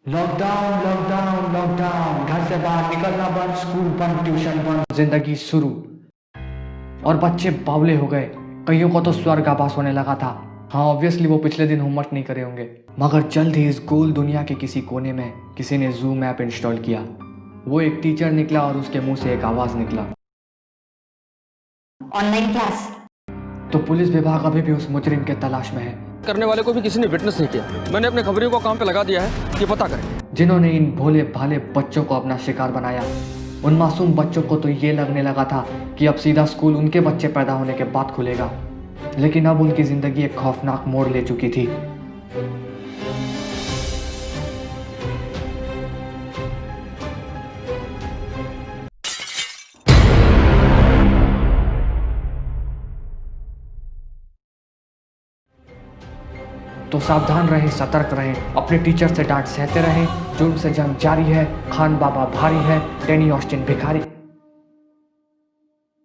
Lockdown lockdown lockdown, घर से बाहर निकलना बंद, स्कूल बंद, ट्यूशन बंद, जिंदगी शुरू। और बच्चे बावले हो गए। कईयों को तो स्वर्ग आभास होने लगा था। हाँ, ऑब्वियसली वो पिछले दिन होमवर्क नहीं करे होंगे। मगर जल्द ही इस गोल दुनिया के किसी कोने में किसी ने जूम ऐप इंस्टॉल किया। वो एक टीचर निकला और उसके मुंह से एक आवाज निकला, ऑनलाइन क्लास। तो पुलिस विभाग अभी भी उस मुजरिम के तलाश में है। करने वाले को भी किसी ने विटनेस नहीं किया। मैंने अपने खबरियों को काम पे लगा दिया है कि पता करें जिन्होंने इन भोले भाले बच्चों को अपना शिकार बनाया। उन मासूम बच्चों को तो ये लगने लगा था कि अब सीधा स्कूल उनके बच्चे पैदा होने के बाद खुलेगा, लेकिन अब उनकी जिंदगी एक खौफनाक मोड़ ले चुकी थी। तो सावधान रहें, सतर्क रहें, अपने टीचर से डांट सहते रहें। जुर्म से जंग जारी है, खान बाबा भारी है, डैनी ऑस्टिन भिखारी।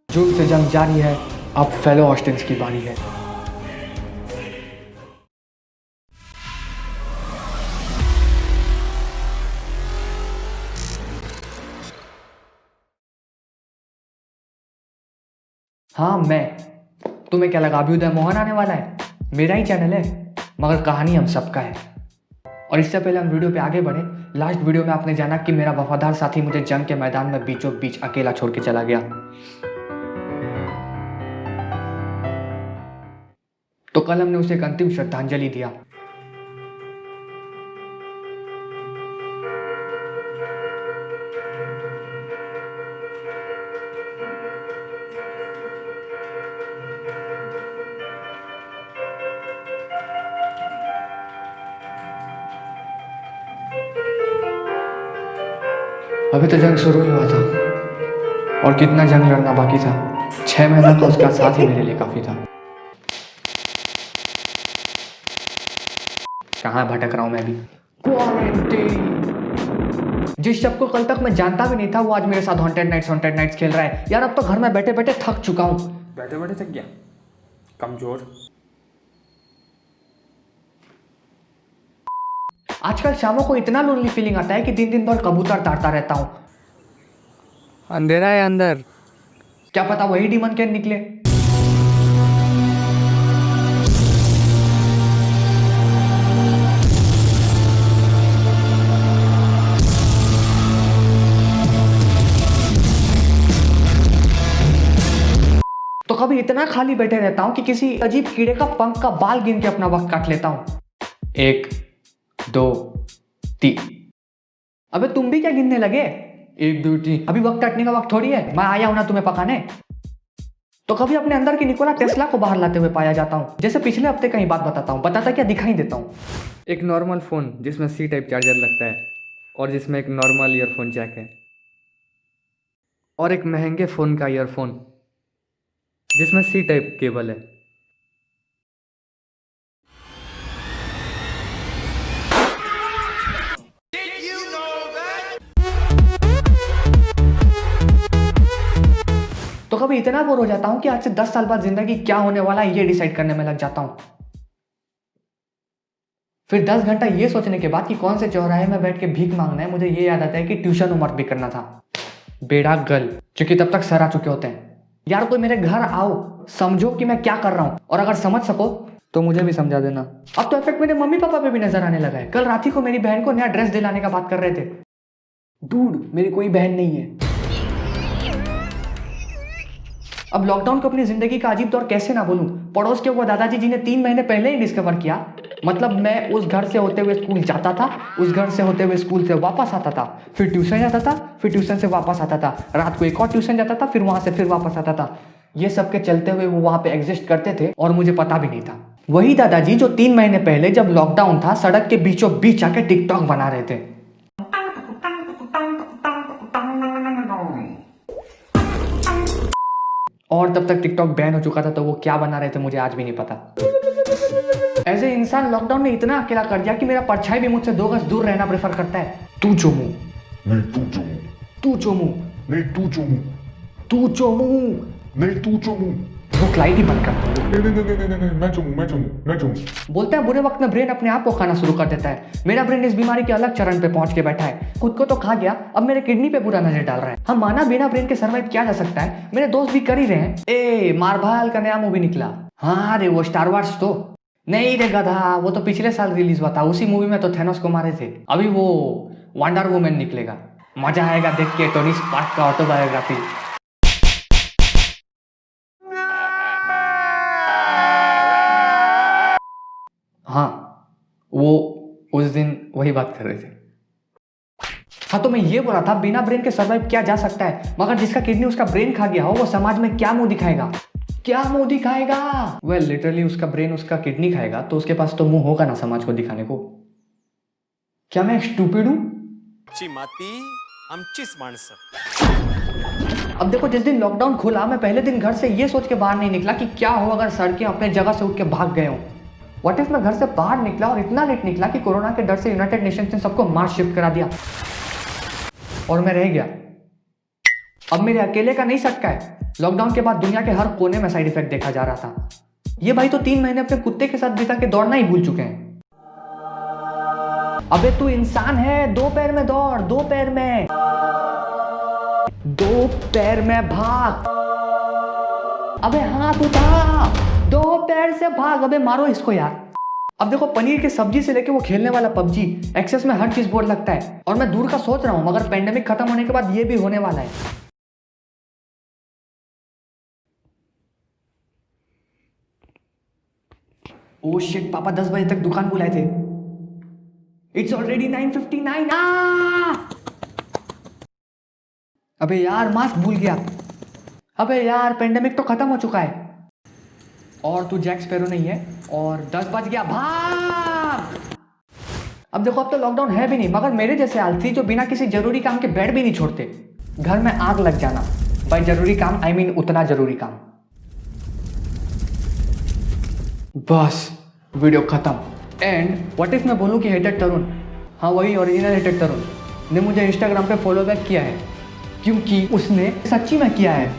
जुर्म से जंग जारी है, अब फेलो ऑस्टिन्स की बारी है। हाँ, मैं। तुम्हें क्या लगा अभ्युदय मोहन आने वाला है? मेरा ही चैनल है, मगर कहानी हम सबका है। और इससे पहले हम वीडियो पे आगे बढ़े, लास्ट वीडियो में आपने जाना कि मेरा वफादार साथी मुझे जंग के मैदान में बीचों बीच अकेला छोड़ के चला गया। तो कल हमने उसे एक अंतिम श्रद्धांजलि दिया। अभी तो जंग शुरू ही हुआ था और कितना जंग लड़ना बाकी था। 6 महीना का उसका साथ ही मेरे लिए काफी था। कहाँ भटक रहा हूं मैं भी। क्वारंटीन। जिस शख्स को कल तक मैं जानता भी नहीं था, वो आज मेरे साथ हॉन्टेड नाइट्स खेल रहा है। यार, अब तो घर में बैठे बैठे थक चुका हूँ। बैठे बैठे थक गया, कमजोर। आजकल शामों को इतना लोनली फीलिंग आता है कि दिन दिन भर कबूतर ताड़ता रहता हूँ। अंधेरा है अंदर। क्या पता वही डीमन कैन निकले। तो कभी इतना खाली बैठे रहता हूँ कि किसी अजीब कीड़े का पंख का बाल गिन के अपना वक्त काट लेता हूँ। 1 2 3। अबे तुम भी क्या गिनने लगे? 1 2 3। अभी वक्त काटने का वक्त थोड़ी है, मैं आया हूं ना तुम्हें पकाने। तो कभी अपने अंदर की निकोला टेस्ला को बाहर लाते हुए पाया जाता हूं। जैसे पिछले हफ्ते का ही बात बताता हूं, बताता क्या दिखाई देता हूं। एक नॉर्मल फ़ोन जिसमें सी टाइप चार्जर लगता है, और जिसमें एक नॉर्मल ईयरफोन जैक है, और एक महंगे फ़ोन का ईयरफोन जिसमें सी टाइप केबल है। तो कभी इतना बोर हो जाता हूं कि आज से 10 साल बाद जिंदगी क्या होने वाला है ये डिसाइड करने में लग जाता हूं। फिर 10 घंटा ये सोचने के बाद कि कौन से चौराहे में बैठ के भीख मांगना है, मुझे ये याद आता है कि ट्यूशन होमवर्क भी करना था। बेड़ा गर्ल, क्योंकि तब तक सर आ चुके होते हैं। यार, कोई मेरे घर आओ, समझो कि मैं क्या कर रहा हूं, और अगर समझ सको तो मुझे भी समझा देना। अब तो इफेक्ट मेरे मम्मी पापा पे भी नजर आने लगा है। कल रात ही को मेरी बहन को नया ड्रेस दिलाने का बात कर रहे थे। डूड, मेरी कोई बहन नहीं है। अब लॉकडाउन को अपनी जिंदगी का अजीब दौर कैसे ना बोलूं। पड़ोस के वो दादाजी जी ने 3 महीने पहले ही डिस्कवर किया। मतलब मैं उस घर से होते हुए स्कूल जाता था, उस घर से होते हुए स्कूल से वापस आता था, फिर ट्यूशन जाता था, फिर ट्यूशन से वापस आता था, रात को एक और ट्यूशन जाता था, फिर वहां से फिर वापस आता था। ये सब के चलते हुए वो वहां पे एग्जिस्ट करते थे और मुझे पता भी नहीं था। वही दादाजी जो 3 महीने पहले जब लॉकडाउन था, सड़क के बीचों बीच आके टिकटॉक बना रहे थे। और तब तक टिकटॉक बैन हो चुका था, तो वो क्या बना रहे थे मुझे आज भी नहीं पता। ऐसे इंसान लॉकडाउन ने इतना अकेला कर दिया कि मेरा परछाई भी मुझसे 2 गज दूर रहना प्रेफर करता है। तू चोमू, नहीं तू चुमू, तू चोमू, नहीं तू चुमू, तू चोमू। नहीं तू चुमू। भूख लाइट ही बंद कर दो। नहीं, मैं चूमू। बोलते हैं बुरे वक्त में ब्रेन अपने आप को खाना शुरू कर देता है। मेरा ब्रेन इस बीमारी के अलग चरण पे पहुंच के बैठा है। खुद को तो खा गया, अब मेरे किडनी पे बुरा नजर डाल रहा है। हम माना बिना ब्रेन के सर्वाइव किया जा सकता है, मेरे दोस्त भी कर ही रहे हैं। ए मार्वल का नया मूवी निकला। हाँ रे, वो स्टार वार्स तो नहीं रे गधा, वो तो पिछले साल रिलीज हुआ था। उसी मूवी में तो थेनोस को मारे थे। अभी वो वंडर वुमन निकलेगा, मजा आएगा देख के टोनी स्टार्क का ऑटोबायोग्राफी। हाँ, वो उस दिन वही बात कर रहे थे। हाँ, तो मैं ये बोला था बिना ब्रेन के सर्वाइव किया जा सकता है, मगर जिसका किडनी उसका ब्रेन खा गया हो वो समाज में क्या मुंह दिखाएगा? क्या मुंह दिखाएगा? वेल लिटरली उसका ब्रेन उसका किडनी खाएगा तो उसके पास तो मुंह होगा ना समाज को दिखाने को। क्या मैं स्टूपिड हूँ? आमचीच माणसं। अब देखो, जिस दिन लॉकडाउन खुला मैं पहले दिन घर से ये सोच के बाहर नहीं निकला कि क्या हो अगर सड़कें अपने जगह से उठ के भाग गए हों। व्हाट इफ मैं घर से बाहर निकला और इतना लेट निकला कि कोरोना के डर से यूनाइटेड नेशंस ने सबको मार्च शिफ्ट करा दिया और मैं रह गया। अब मेरे अकेले का नहीं सटका है। लॉकडाउन के बाद दुनिया के हर कोने में साइड इफेक्ट देखा जा रहा था। ये भाई तो 3 महीने अपने कुत्ते के साथ बिता के दौड़ना ही भूल चुके हैं। अबे तू इंसान है, 2 पैर में दौड़, 2 पैर में, 2 पैर में भाग। अबे हाथ उठा, 2 पैर से भाग। अबे मारो इसको यार। अब देखो, पनीर की सब्जी से लेके वो खेलने वाला पबजी, एक्सेस में हर चीज बोर लगता है। और मैं दूर का सोच रहा हूं, मगर पेंडेमिक खत्म होने के बाद ये भी होने वाला है। ओ शिट, पापा 10 बजे तक दुकान बुलाए थे। It's already 9:59। अबे यार मास्क भूल गया। अबे यार पेंडेमिक तो खत्म हो चुका है और तू जैक स्पैरो नहीं है और 10 बज गया, भाग। अब देखो, अब तो लॉकडाउन है भी नहीं, मगर मेरे जैसे आलसी जो बिना किसी जरूरी काम के बेड भी नहीं छोड़ते। घर में आग लग जाना, भाई जरूरी काम, आई मीन उतना जरूरी काम। बस वीडियो खत्म। एंड व्हाट इफ मैं बोलूं कि हेटेड तरुण, हाँ वही ओरिजिनल हेटेड तरुण ने मुझे इंस्टाग्राम पे फॉलो बैक किया है, क्योंकि उसने सच्ची में किया है।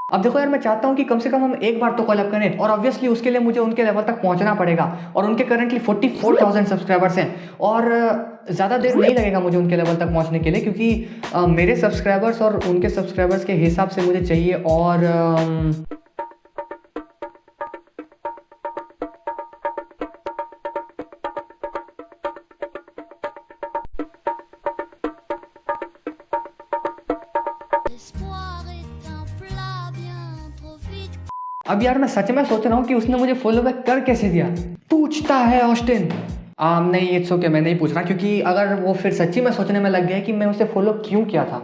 अब देखो यार, मैं चाहता हूँ कि कम से कम हम एक बार तो कोलैब करें और ऑब्वियसली उसके लिए मुझे उनके लेवल तक पहुँचना पड़ेगा। और उनके करंटली 44,000 सब्सक्राइबर्स हैं और ज़्यादा देर नहीं लगेगा मुझे उनके लेवल तक पहुँचने के लिए, क्योंकि मेरे सब्सक्राइबर्स और उनके सब्सक्राइबर्स के हिसाब से मुझे चाहिए और अब यार मैं सच में सोच रहा हूँ कि उसने मुझे फॉलो बैक कर कैसे दिया। पूछता है ऑस्टिन। नहीं इट्स ओके, मैं नहीं पूछ रहा, क्योंकि अगर वो फिर सच्ची में सोचने में लग गया कि मैं उसे फॉलो क्यों किया था।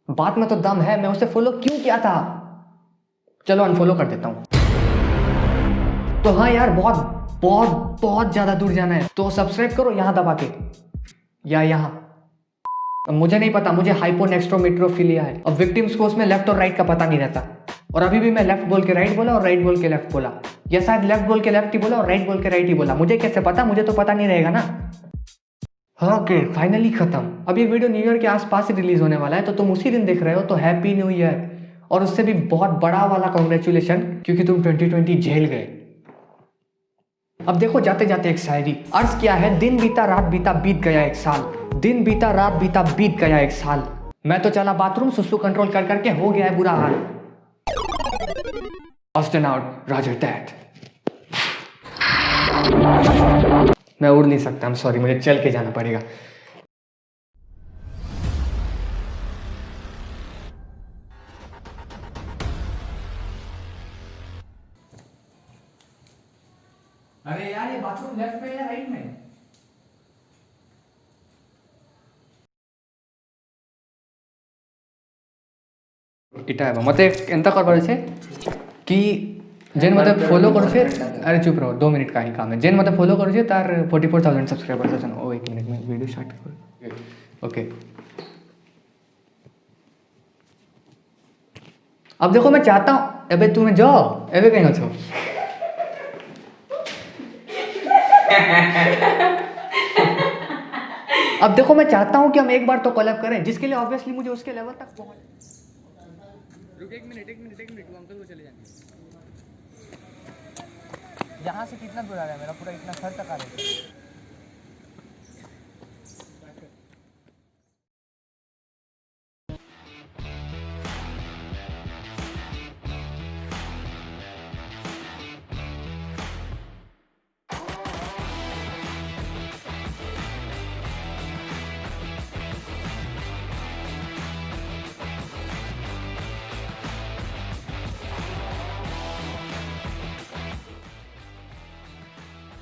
बात में तो दम है, मैं उसे फॉलो क्यों किया था। चलो अनफॉलो कर देता हूँ। तो हाँ यार, बहुत बहुत बहुत ज़्यादा दूर जाना है तो सब्सक्राइब करो यहाँ दबा के या यहाँ। मुझे नहीं पता, मुझे हाइपोनेक्स्ट्रोमेट्रोफिलिया है। अब विक्टिम्स को उसमें लेफ्ट और राइट का पता नहीं रहता, और अभी भी मैं लेफ्ट बोल के राइट बोला और राइट बोल के लेफ्ट बोला, या शायद लेफ्ट बोल के लेफ्ट ही बोला और राइट बोल के राइट ही बोला। मुझे कैसे पता? मुझे तो पता नहीं रहेगा ना। ओके फाइनली खत्म। अब ये वीडियो न्यू ईयर के आसपास ही रिलीज होने वाला है, तो तुम उसी दिन देख रहे हो, तो हैप्पी न्यू ईयर। और उससे भी बहुत बड़ा वाला कॉन्ग्रेचुलेशन, क्योंकि तुम 2020 झेल गए। अब देखो, जाते जाते एक शायरी। अर्ज क्या है, दिन बीता रात बीता बीत गया 1 साल, दिन बीता रात बीता बीत गया 1 साल। मैं तो चला बाथरूम, सुसु कंट्रोल कर करके हो गया है बुरा हाल। Austin out, Roger that. मैं उड़ नहीं सकता, सॉरी, मुझे चल के जाना पड़ेगा। अरे यार, ये बाथरूम लेफ्ट में या राइट में? इटा है मत एंता करबार छे कि जेन मते फॉलो करूछे। अरे चुप रहो, 2 मिनट का ही काम है। जेन मते फॉलो करूछे तार 44,000 सब्सक्राइबर्स अछन। ओ 1 मिनट में वीडियो स्टार्ट कर। ओके, अब देखो, मैं चाहता हूँ, अबे तुम्हें जाओ, अबे कहीं छो। अब देखो मैं चाहता हूँ कि हम एक बार तो कोलैब करें, जिसके लिए ऑब्वियसली मुझे उसके लेवल तक पहुँच। रुक एक मिनट वो अंकल को चले जाएंगे। यहाँ से कितना दूर आ रहा है मेरा, पूरा इतना सर तक आ रहा है।